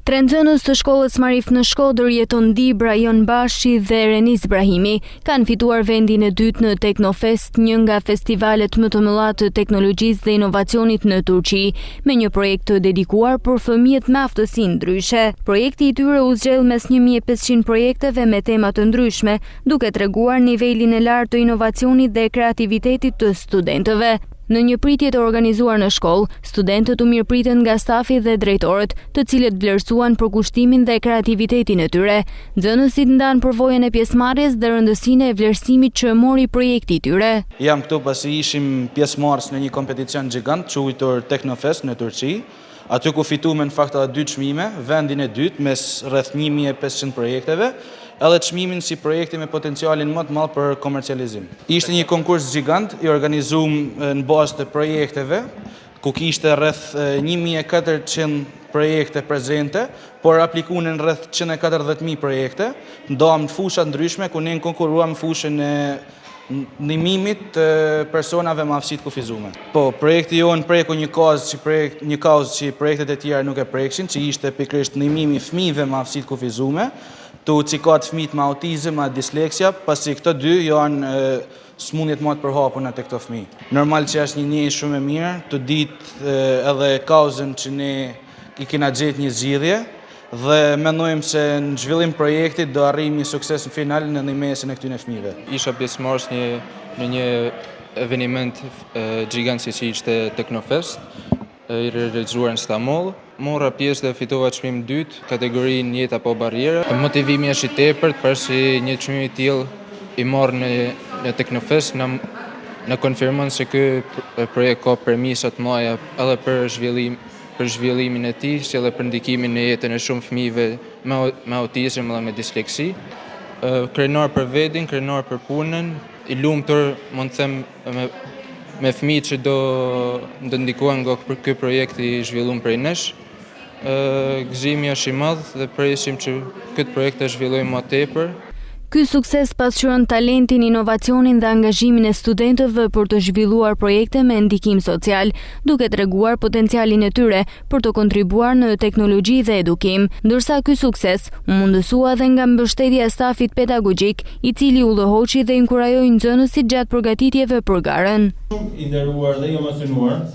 Tre nxënës të shkollës Marif në Shkodër jeton Dibra Jon Bashi dhe Reniz Brahimi kanë fituar vendin e dytë në Teknofest, një nga festivalet më të mëdha të teknologjisë dhe inovacionit në Turqi, me një projekt të dedikuar për fëmijët me aftësi ndryshe. Projekti i tyre u zgjell mes 1500 projekteve me tema të ndryshme, duke treguar nivelin e lartë të inovacionit dhe kreativitetit të studentëve. Në një pritje të organizuar në shkollë, studentët u mirëpritën nga stafi dhe drejtorët, të cilët vlerësuan përkushtimin dhe kreativitetin e tyre. Nxënësit ndanë përvojën e pjesëmarrjes dhe rëndësinë e vlerësimit që mori projekti i tyre. Jam këtu pasi ishim pjesëmarrës në një kompeticion gjigant quajtur Teknofest në Turqi. Aty ku fituam në fakt edhe 2 çmime, vendin e dytë mes rreth 1500 projekteve, edhe çmimin si projekti me potencialin më të madh për komercializim. Ishte një konkurs gjigant i organizuar në bazë të projekteve, ku kishte rreth 1400 projekte prezente, por aplikuan rreth 140.000 projekte, ndam në fusha ndryshme ku ne konkurruam në fushën e ndihmimit të personave me aftësi të kufizuara. Po, projekti jonë preku një kauzë që projektet e tjera nuk e prekshin, që ishte pikërisht ndihmimi fëmijëve me aftësi të kufizuara, të cikat fëmijët me autizëm, me disleksia, pasi këto dy janë smundjet më të përhapura tek këto fëmijë. Normal që është një njëjë shumë e mirë, të ditë edhe kauzën që ne i kena gjetë një zgjidhje, dhe mendojmë se në zhvillim projektit do arrijmë një sukses në final në ndihmesën e këtyre fëmijëve. Isha pjesëmarrës në një eveniment gjigant si ishte Teknofest, i realizuar në Stamboll. Mora pjesë dhe fitova çmimin dytë, kategorinë jetë apo barriera. Motivimi është i tepërt, përsi një çmim i tillë i marr në Teknofest na konfirmon se ky projekt ka premisa të mëdha edhe për zhvillimin e tij, si edhe për ndikimin në jetën e shumë fëmijëve me autizëm dhe me disleksi. Krenar për vendin, krenar për punën, i lumtur, mund të them, me fëmijët që do ndikohen nga ky projekt i zhvilluar prej nesh. Gëzimi është i madh dhe presim që këtë projekt të zhvillojmë më tepër. Ky sukses pasqyron talentin, inovacionin dhe angazhimin e studentëve për të zhvilluar projekte me ndikim social, duke treguar potencialin e tyre për të kontribuar në teknologji dhe edukim, ndërsa ky sukses u mundësua dhe nga mbështetja e stafit pedagogjik, i cili u llohoqi dhe inkurajoi nxënësit gjatë përgatitjeve për garën. Shumë i nderuar dhe i emocionuar